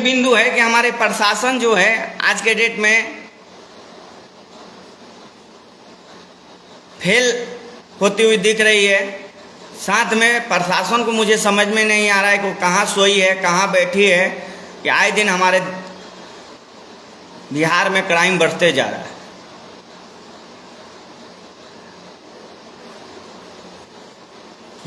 बिंदु है कि हमारे प्रशासन जो है आज के डेट में फेल होती हुई दिख रही है। साथ में प्रशासन को मुझे समझ में नहीं आ रहा है कि वो कहाँ सोई है, कहाँ बैठी है, कि आए दिन हमारे बिहार में क्राइम बढ़ते जा रहा है।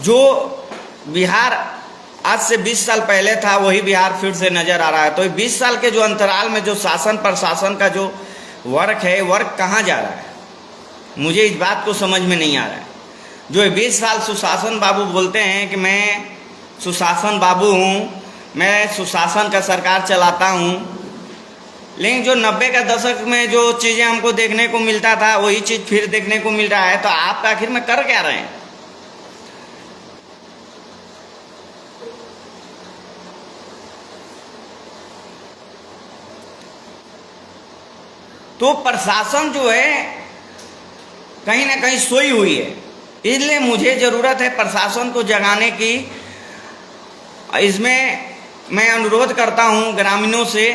जो बिहार आज से 20 साल पहले था वही बिहार फिर से नज़र आ रहा है। तो 20 साल के जो अंतराल में जो शासन प्रशासन का जो वर्क है, वर्क कहाँ जा रहा है, मुझे इस बात को समझ में नहीं आ रहा है। जो 20 साल सुशासन बाबू बोलते हैं कि मैं सुशासन बाबू हूँ, मैं सुशासन का सरकार चलाता हूँ, लेकिन जो 90 का दशक में जो चीज़ें हमको देखने को मिलता था वही चीज़ फिर देखने को मिल रहा है। तो आप आखिर में कर क्या रहे हैं? तो प्रशासन जो है कहीं ना कहीं सोई हुई है, इसलिए मुझे ज़रूरत है प्रशासन को जगाने की। इसमें मैं अनुरोध करता हूं ग्रामीणों से।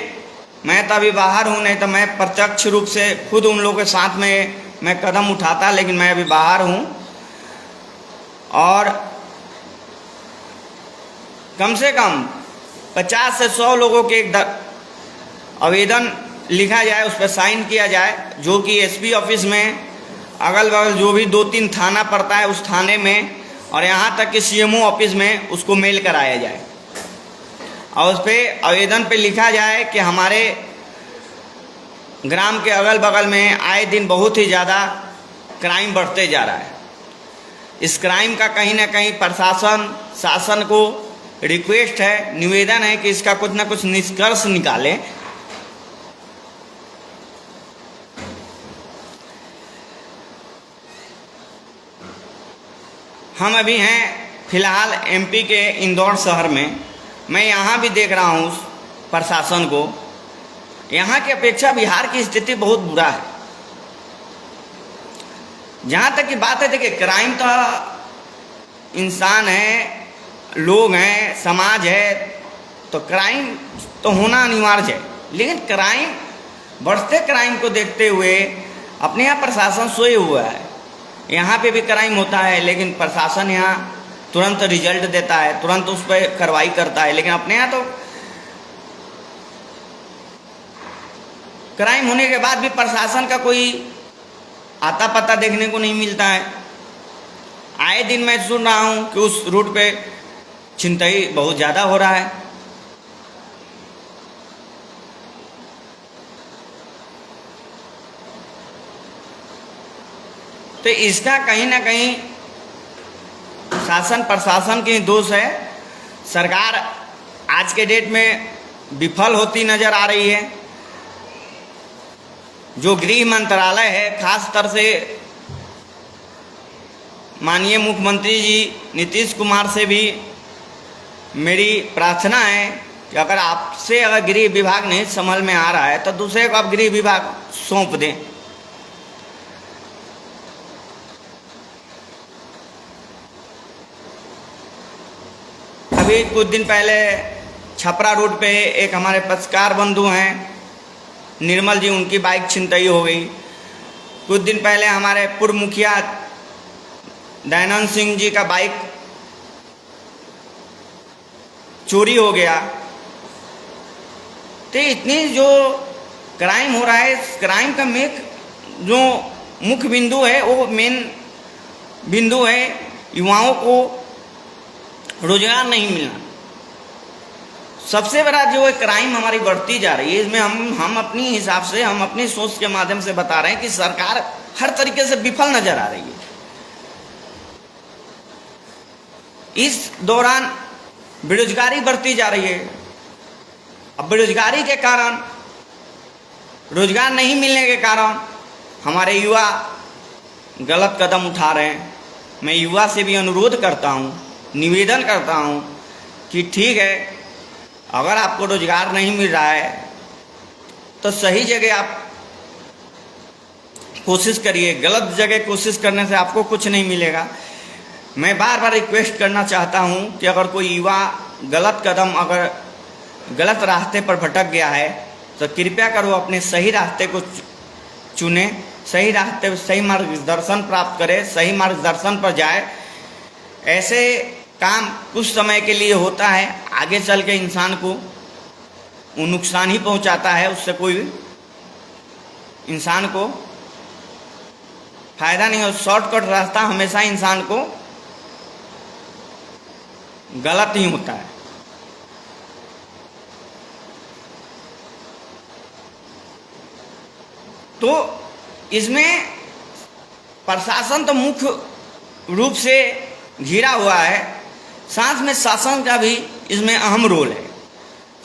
मैं तो अभी बाहर हूं, नहीं तो मैं प्रत्यक्ष रूप से खुद उन लोगों के साथ में मैं कदम उठाता, लेकिन मैं अभी बाहर हूं। और कम से कम 50 से 100 लोगों के एक आवेदन लिखा जाए, उस पर साइन किया जाए, जो कि एसपी ऑफिस में अगल बगल जो भी 2-3 थाना पड़ता है उस थाने में, और यहाँ तक कि सीएमओ ऑफिस में उसको मेल कराया जाए और उस पर आवेदन पे लिखा जाए कि हमारे ग्राम के अगल बगल में आए दिन बहुत ही ज़्यादा क्राइम बढ़ते जा रहा है। इस क्राइम का कहीं ना कहीं प्रशासन शासन को रिक्वेस्ट है, निवेदन है कि इसका कुछ ना कुछ निष्कर्ष निकालें। हम अभी हैं फिलहाल एमपी के इंदौर शहर में। मैं यहाँ भी देख रहा हूँ प्रशासन को, यहाँ की अपेक्षा बिहार की स्थिति बहुत बुरा है। जहाँ तक की बात है, देखिए क्राइम तो इंसान है, लोग हैं, समाज है, तो क्राइम तो होना अनिवार्य है। लेकिन क्राइम बढ़ते क्राइम को देखते हुए अपने यहाँ प्रशासन सोए हुआ है। यहाँ पे भी क्राइम होता है, लेकिन प्रशासन यहाँ तुरंत रिजल्ट देता है, तुरंत उस पर कार्रवाई करता है। लेकिन अपने यहाँ तो क्राइम होने के बाद भी प्रशासन का कोई आता पता देखने को नहीं मिलता है। आए दिन मैं सुन रहा हूँ कि उस रूट पे छिनतई बहुत ज़्यादा हो रहा है। तो इसका कहीं ना कहीं शासन प्रशासन की दोष है। सरकार आज के डेट में विफल होती नज़र आ रही है। जो गृह मंत्रालय है, खास तौर से माननीय मुख्यमंत्री जी नीतीश कुमार से भी मेरी प्रार्थना है कि अगर गृह विभाग नहीं संभल में आ रहा है तो दूसरे को आप गृह विभाग सौंप दें। अभी कुछ दिन पहले छपरा रोड पे एक हमारे पत्रकार बंधु हैं निर्मल जी, उनकी बाइक छिनतई हो गई। कुछ दिन पहले हमारे पूर्व मुखिया दयानंद सिंह जी का बाइक चोरी हो गया। तो इतनी जो क्राइम हो रहा है, इस क्राइम का जो मुख्य बिंदु है, वो मेन बिंदु है युवाओं को रोजगार नहीं मिलना। सबसे बड़ा जो क्राइम हमारी बढ़ती जा रही है, इसमें हम अपनी हिसाब से, हम अपनी सोच के माध्यम से बता रहे हैं कि सरकार हर तरीके से विफल नजर आ रही है। इस दौरान बेरोजगारी बढ़ती जा रही है। अब बेरोजगारी के कारण, रोजगार नहीं मिलने के कारण हमारे युवा गलत कदम उठा रहे हैं। मैं युवा से भी अनुरोध करता हूँ, निवेदन करता हूँ कि ठीक है, अगर आपको रोजगार नहीं मिल रहा है तो सही जगह आप कोशिश करिए। गलत जगह कोशिश करने से आपको कुछ नहीं मिलेगा। मैं बार बार रिक्वेस्ट करना चाहता हूं कि अगर कोई युवा गलत कदम अगर गलत रास्ते पर भटक गया है तो कृपया कर वो अपने सही रास्ते को चुने, सही रास्ते पर सही मार्गदर्शन प्राप्त करे, सही मार्गदर्शन पर जाए। ऐसे काम कुछ समय के लिए होता है, आगे चल के इंसान को वो नुकसान ही पहुंचाता है, उससे कोई इंसान को फायदा नहीं हो। शॉर्टकट रास्ता हमेशा इंसान को गलत ही होता है। तो इसमें प्रशासन तो मुख्य रूप से घिरा हुआ है, साथ में शासन का भी इसमें अहम रोल है।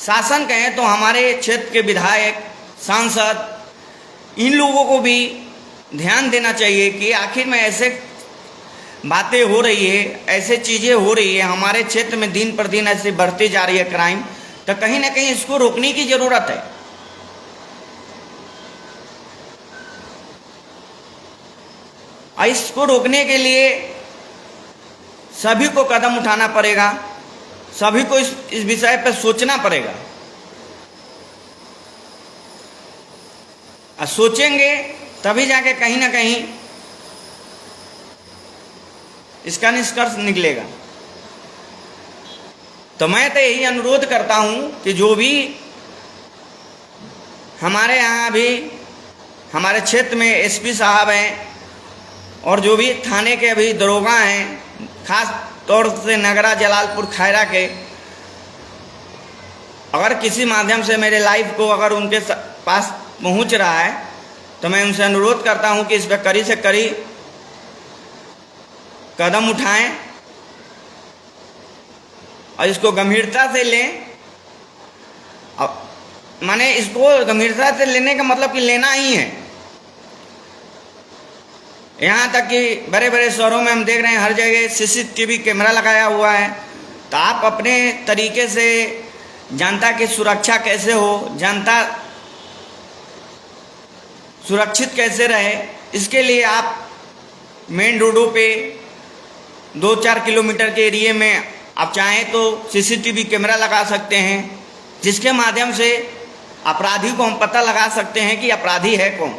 शासन कहें तो हमारे क्षेत्र के विधायक, सांसद, इन लोगों को भी ध्यान देना चाहिए कि आखिर में ऐसे बातें हो रही है, ऐसे चीज़ें हो रही है हमारे क्षेत्र में, दिन पर दिन ऐसे बढ़ती जा रही है क्राइम, तो कहीं ना कहीं इसको रोकने की ज़रूरत है। और इसको रोकने के लिए सभी को कदम उठाना पड़ेगा, सभी को इस विषय पर सोचना पड़ेगा। और सोचेंगे तभी जाके कहीं ना कहीं इसका निष्कर्ष निकलेगा। तो मैं तो यही अनुरोध करता हूं कि जो भी हमारे यहाँ अभी हमारे क्षेत्र में एसपी साहब हैं और जो भी थाने के अभी दरोगा हैं, खास तौर से नगरा जलालपुर खैरा के, अगर किसी माध्यम से मेरे लाइव को अगर उनके पास पहुंच रहा है तो मैं उनसे अनुरोध करता हूं कि इस पर कड़ी से कड़ी कदम उठाएं और इसको गंभीरता से लें। अब माने इसको गंभीरता से लेने का मतलब कि लेना ही है। यहाँ तक कि बड़े बड़े शहरों में हम देख रहे हैं हर जगह सीसीटीवी कैमरा लगाया हुआ है। तो आप अपने तरीके से जनता की सुरक्षा कैसे हो, जनता सुरक्षित कैसे रहे, इसके लिए आप मेन रोडों पे 2-4 किलोमीटर के एरिए में आप चाहें तो सीसीटीवी कैमरा लगा सकते हैं, जिसके माध्यम से अपराधी को हम पता लगा सकते हैं कि अपराधी है कौन।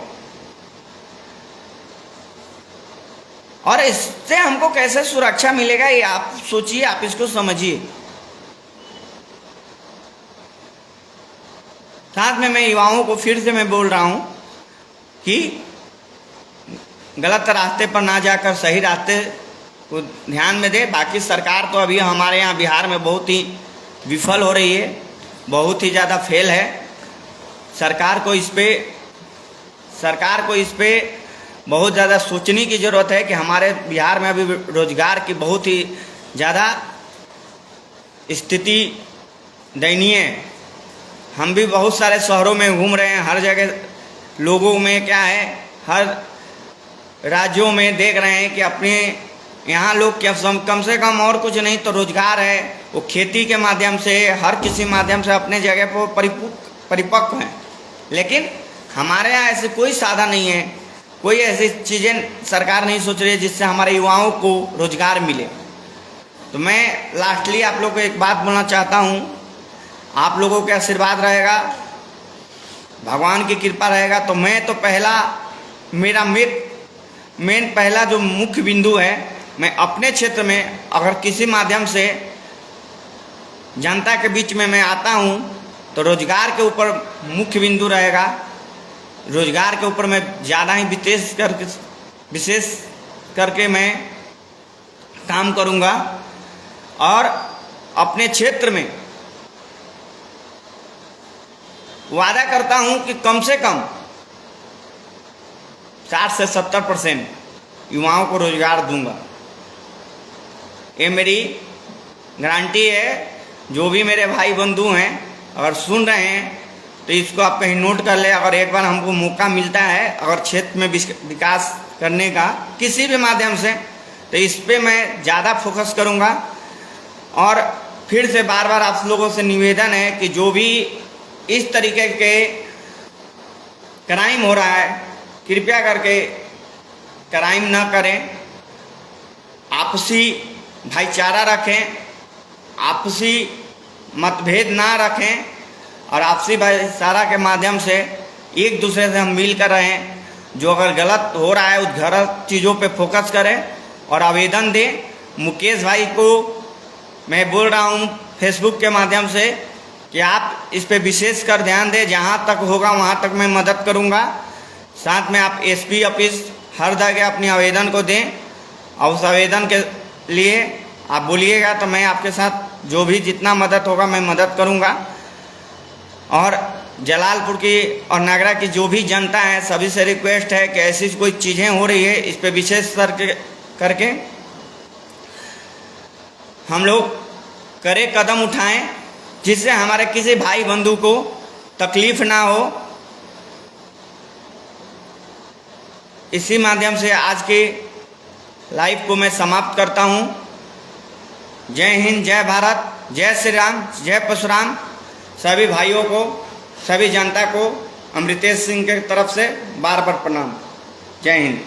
और इससे हमको कैसे सुरक्षा मिलेगा ये आप सोचिए, आप इसको समझिए। साथ में मैं युवाओं को फिर से मैं बोल रहा हूं कि गलत रास्ते पर ना जाकर सही रास्ते को ध्यान में दे। बाकी सरकार तो अभी हमारे यहाँ बिहार में बहुत ही विफल हो रही है, बहुत ही ज़्यादा फेल है। सरकार को इस पे बहुत ज़्यादा सोचने की ज़रूरत है कि हमारे बिहार में अभी रोजगार की बहुत ही ज़्यादा स्थिति दयनीय है। हम भी बहुत सारे शहरों में घूम रहे हैं, हर जगह लोगों में क्या है, हर राज्यों में देख रहे हैं कि अपने यहाँ लोग क्या कम से कम और कुछ नहीं तो रोजगार है, वो खेती के माध्यम से, हर किसी माध्यम से अपने जगह पर परिपक्व हैं। लेकिन हमारे यहाँ ऐसे कोई साधन नहीं है, कोई ऐसी चीज़ें सरकार नहीं सोच रही है जिससे हमारे युवाओं को रोजगार मिले। तो मैं लास्टली आप लोगों को एक बात बोलना चाहता हूँ, आप लोगों के आशीर्वाद रहेगा, भगवान की कृपा रहेगा तो मैं तो मेरा मेन पहला जो मुख्य बिंदु है, मैं अपने क्षेत्र में अगर किसी माध्यम से जनता के बीच में मैं आता हूँ तो रोजगार के ऊपर मुख्य बिंदु रहेगा। रोजगार के ऊपर मैं ज़्यादा ही विशेष करके मैं काम करूँगा और अपने क्षेत्र में वादा करता हूं कि कम से कम 60 से 70% युवाओं को रोजगार दूंगा। ये मेरी गारंटी है। जो भी मेरे भाई बंधु हैं अगर सुन रहे हैं तो इसको आप कहीं नोट कर ले। अगर एक बार हमको मौका मिलता है अगर क्षेत्र में विकास करने का किसी भी माध्यम से, तो इस पे मैं ज़्यादा फोकस करूँगा। और फिर से बार बार आप लोगों से निवेदन है कि जो भी इस तरीके के क्राइम हो रहा है, कृपया करके क्राइम ना करें, आपसी भाईचारा रखें, आपसी मतभेद ना रखें। और आपसी भाईचारा के माध्यम से एक दूसरे से हम मिल कर रहें। जो अगर गलत हो रहा है उस गलत चीज़ों पे फोकस करें और आवेदन दें। मुकेश भाई को मैं बोल रहा हूँ फेसबुक के माध्यम से कि आप इस पे विशेष कर ध्यान दें, जहाँ तक होगा वहाँ तक मैं मदद करूँगा। साथ में आप एसपी ऑफिस हर जगह अपनी आवेदन को दें और उस आवेदन के लिए आप बोलिएगा तो मैं आपके साथ जो भी जितना मदद होगा मैं मदद करूँगा। और जलालपुर की और नागरा की जो भी जनता है सभी से रिक्वेस्ट है कि ऐसी कोई चीज़ें हो रही है इस पे विशेष करके हम लोग कड़े कदम उठाएं, जिससे हमारे किसी भाई बंधु को तकलीफ ना हो। इसी माध्यम से आज की लाइव को मैं समाप्त करता हूं। जय हिंद, जय भारत, जय श्री राम, जय परशुराम। सभी भाइयों को, सभी जनता को अमृतेश सिंह के तरफ से बार बार प्रणाम। जय हिंद।